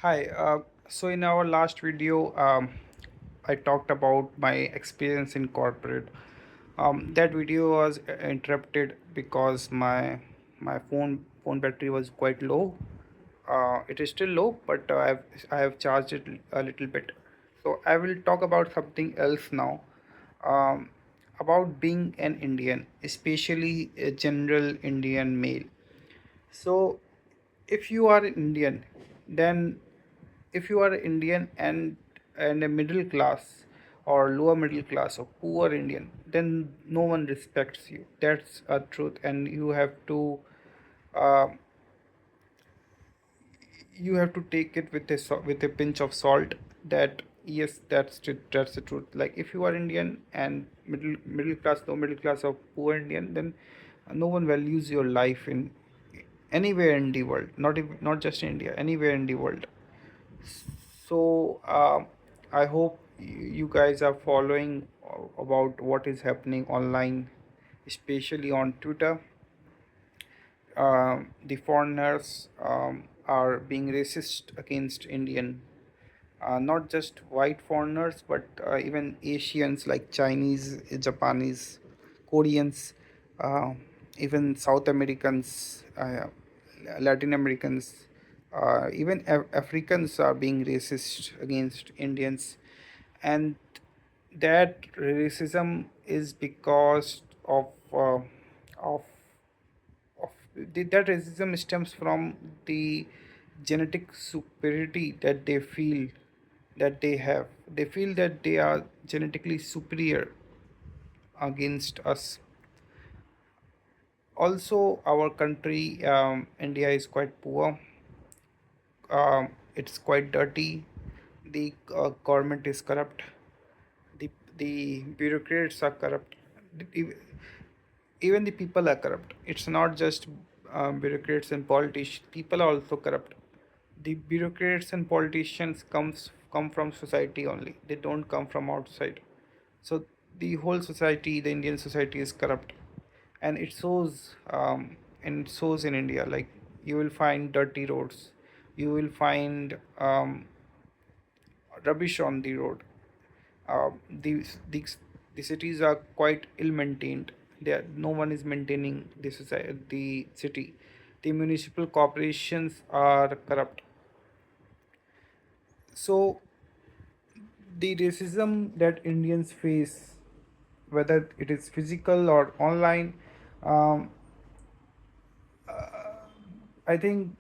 Hi. So in our last video, I talked about my experience in corporate. That video was interrupted because my phone battery was quite low. It is still low, but I have charged it a little bit. So I will talk about something else now. Um, about being an Indian, especially a general Indian male. So if you are Indian, then if you are Indian and a middle class or lower middle class or poor Indian, then no one respects you. That's a truth, and uh, you have to take it with with a pinch of salt. That yes, that's the truth. Like if you are Indian and middle class, low middle class or poor Indian, then no one values your life in anywhere in the world. Not just in India, anywhere in the world. So I hope you guys are following about what is happening online, especially on Twitter. The foreigners are being racist against Indian, not just white foreigners, but even Asians like Chinese, Japanese, Koreans, uh, even South Americans, Latin Americans, even Africans are being racist against Indians, and that racism is because of that racism stems from the genetic superiority that they feel that they have. They feel that they are genetically superior against us. Also, our country, India, is quite poor. It's quite dirty. The government is corrupt. The bureaucrats are corrupt. The- Even the people are corrupt. It's not just bureaucrats and politicians. People are also corrupt. The bureaucrats and politicians come from society only. They don't come from outside. So the whole society, the Indian society, is corrupt, and it shows. And it shows in India. Like you will find dirty roads, you will find rubbish on the road. uh, these the cities are quite ill maintained. There no one is maintaining the society, the city. The municipal corporations are corrupt. So the racism that Indians face, whether it is physical or online, um, I think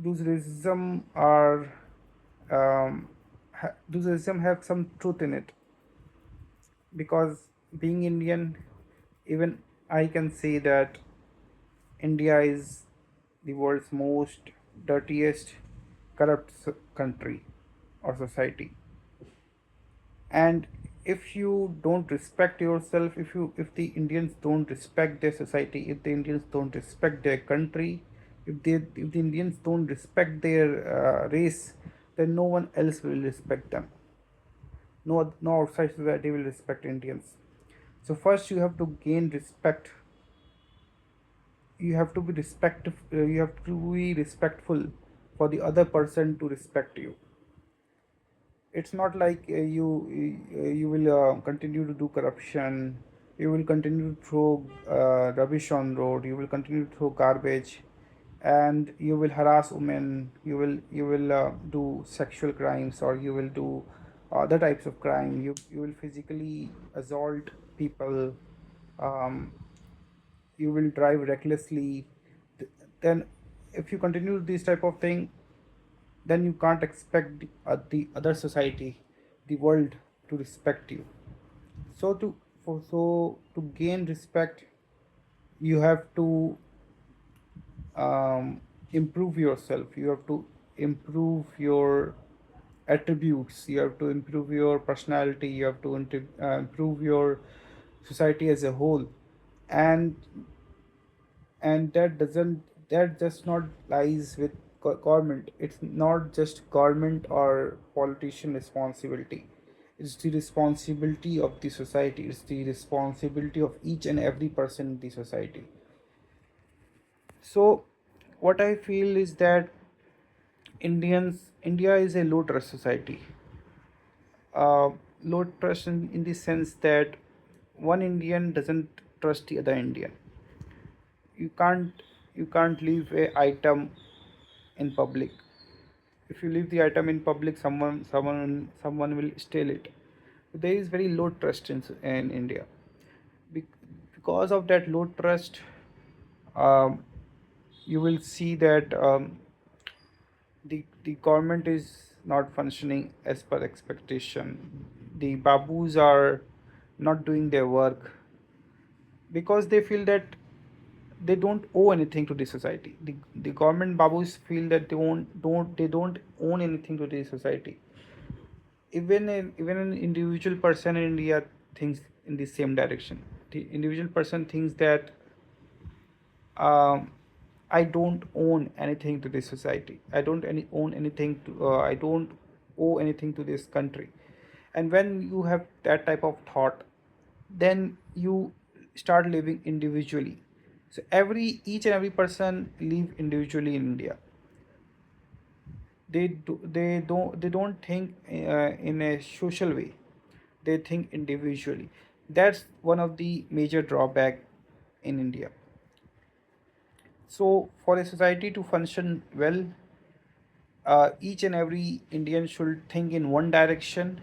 those racism are those racism have some truth in it, because being Indian, even I can say that India is the world's most dirtiest, corrupt country or society. And if you don't respect yourself, if the Indians don't respect their society, if the Indians don't respect their country, if the Indians don't respect their race, then no one else will respect them. No outside society will respect Indians. So first you have to gain respect. You have to be respectful for the other person to respect you. It's not like you will continue to do corruption. You will continue to throw rubbish on road. You will continue to throw garbage, and you will harass women. You will do sexual crimes, or you will do other types of crime. You will physically assault people. um, you will drive recklessly. Then if you continue this type of thing, then you can't expect the other society, the world, to respect you. So to gain respect, you have to improve yourself. You have to improve your attributes. You have to improve your personality. You have to improve your society as a whole. And and that just not lies with government. It's not just government or politician responsibility. It's the responsibility of the society. It's the responsibility of each and every person in the society. So what I feel is that India is a low trust society. uh, Low trust in the sense that one Indian doesn't trust the other Indian. You can't leave a item in public. If you leave the item in public, someone will steal it. There is very low trust in India. Because of that low trust, um, you will see that the government is not functioning as per expectation. The babus are not doing their work because they feel that they don't owe anything to the society. The government babus feel that they don't own anything to the society. Even an individual person in India thinks in the same direction. The individual person thinks that um, I don't own anything to this society. I don't owe anything to this country. And when you have that type of thought, then you start living individually. So each and every person live individually in India. They don't think in a social way. They think individually. That's one of the major drawback in India. So, for a society to function well, each and every Indian should think in one direction,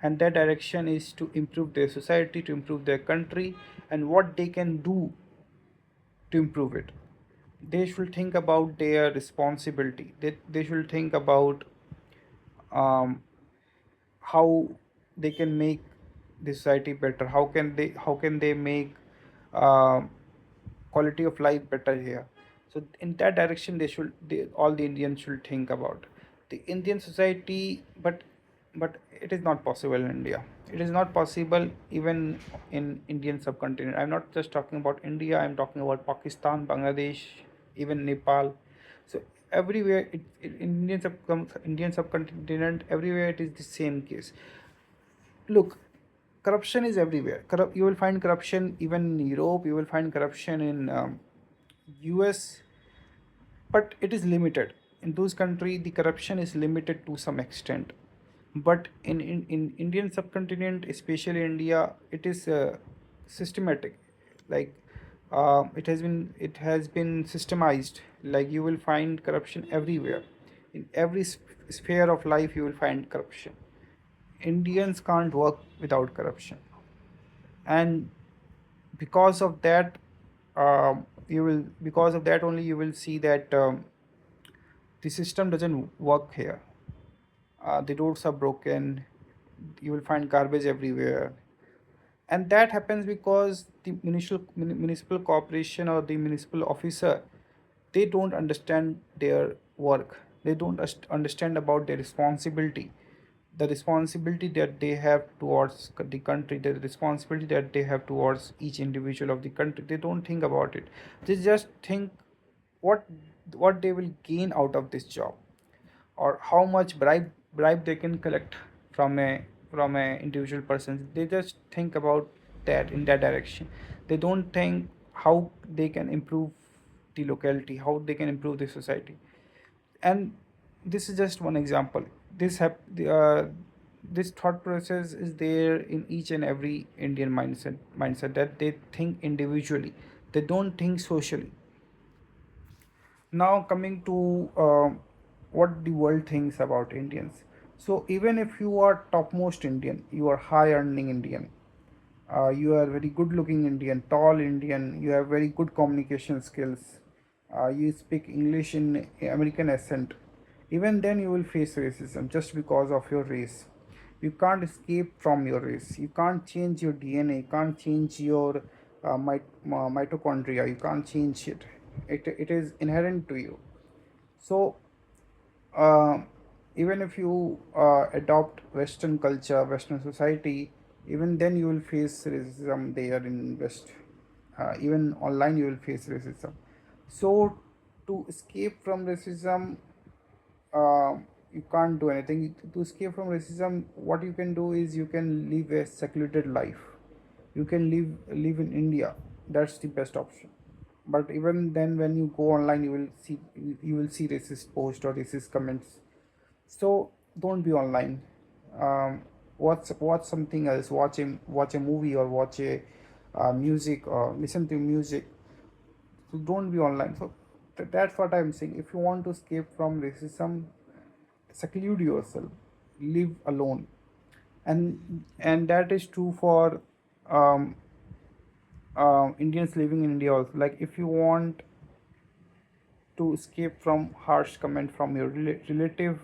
and that direction is to improve their society, to improve their country, and what they can do to improve it. They should think about their responsibility. They should think about um, how they can make the society better. How can they make um quality of life better here. So in that direction all the Indians should think about the Indian society. But it is not possible in India. It is not possible even in Indian subcontinent. I'm not just talking about India, I'm talking about Pakistan, Bangladesh, even Nepal. So everywhere Indian subcontinent, everywhere it is the same case. Look, corruption is everywhere. You will find corruption even in Europe. You will find corruption in US, but it is limited. In those countries, the corruption is limited to some extent. But in Indian subcontinent, especially India, it is systematic. Like it has been systemized. Like you will find corruption everywhere. In every sphere of life, you will find corruption. Indians can't work without corruption, and because of that, because of that only you will see that the system doesn't work here. The roads are broken. You will find garbage everywhere, and that happens because the municipal corporation or the municipal officer, they don't understand their work. They don't understand about their responsibility, the responsibility that they have towards the country, the responsibility that they have towards each individual of the country. They don't think about it. They just think what what they will gain out of this job, or how much bribe they can collect from a individual person. They just think about that in that direction. They don't think how they can improve the locality, how they can improve the society. And this is just one example. This thought process is there in each and every Indian mindset that they think individually. They don't think socially. Now coming to what the world thinks about Indians. So even if you are topmost Indian, you are high earning Indian, you are very good looking Indian, tall Indian, you have very good communication skills, you speak English in American accent, even then you will face racism just because of your race. You can't escape from your race. You can't change your DNA. You can't change your mitochondria. You can't change it. It is inherent to you. So uh, even if you adopt Western culture, Western society, even then you will face racism there in West. Even online, you will face racism. So to escape from racism, uh, you can't do anything. To escape from racism, what you can do is you can live a secluded life. You can live in India. That's the best option. But even then, when you go online, you will see racist posts or racist comments. So don't be online. Watch something else. Watch a movie, or watch a music, or listen to music. So don't be online. So that's what I'm saying. If you want to escape from racism, seclude yourself, live alone. And that is true for um, Indians living in India also. Like, if you want to escape from harsh comment from your relative,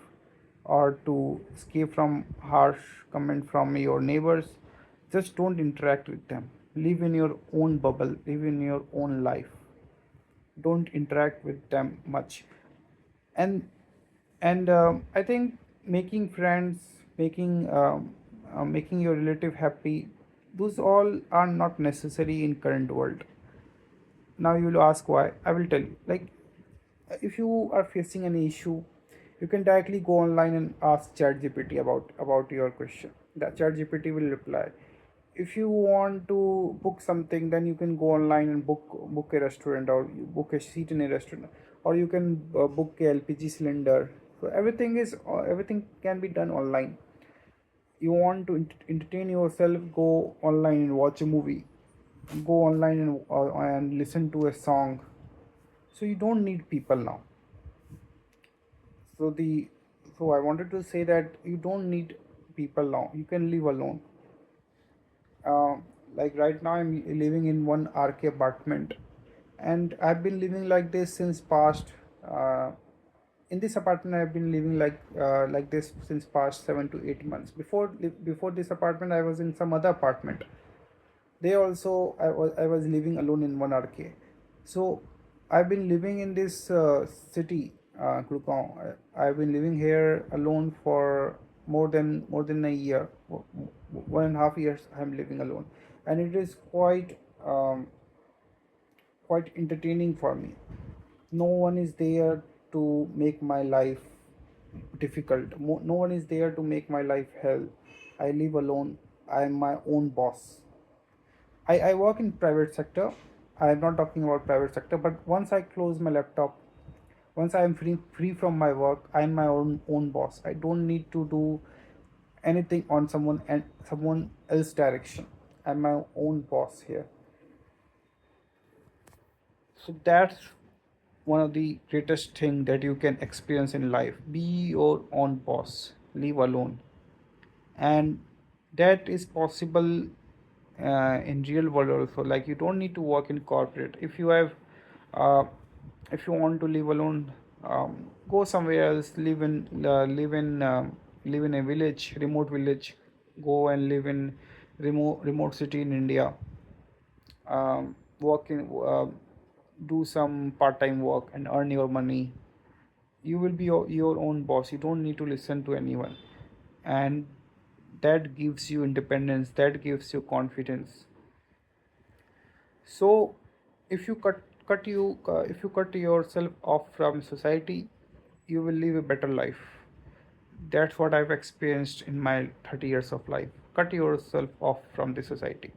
or to escape from harsh comment from your neighbors, just don't interact with them. Live in your own bubble, live in your own life. Don't interact with them much. And and I think making friends, making your relative happy, those all are not necessary in current world. Now you will ask why. I will tell you. Like, if you are facing an issue, you can directly go online and ask ChatGPT about your question. That ChatGPT will reply. If you want to book something, then you can go online and book a restaurant, or you book a seat in a restaurant, or you can book a LPG cylinder. So everything can be done online. You want to entertain yourself, go online and watch a movie, go online and listen to a song. So you don't need people now. So the so I wanted to say that you don't need people now, you can live alone. uh, like, right now I'm living in one RK apartment, and I've been living like this since past in this apartment. I've been living like this since past 7 to 8 months. Before this apartment, I was in some other apartment. They also, I was living alone in one RK. So I've been living in this city, Gurgaon. I've been living here alone for more than a year. 1.5 years I'm living alone, and it is quite entertaining for me. No one is there to make my life difficult. No one is there to make my life hell. I live alone. I am my own boss. I work in private sector. I'm not talking about private sector, but once I close my laptop, once I am free from my work, I'm my own boss. I don't need to do anything on someone else direction. I'm my own boss here. So that's one of the greatest thing that you can experience in life. Be your own boss. Live alone. And that is possible in real world also. Like, you don't need to work in corporate. Uh, if you want to live alone, go somewhere else. Live in a village, remote village. Go and live in remote city in India. Work in Do some part-time work and earn your money. You will be your own boss. You don't need to listen to anyone. And that gives you independence, that gives you confidence. So if you if you cut yourself off from society, you will live a better life. That's what I've experienced in my 30 years of life. Cut yourself off from the society.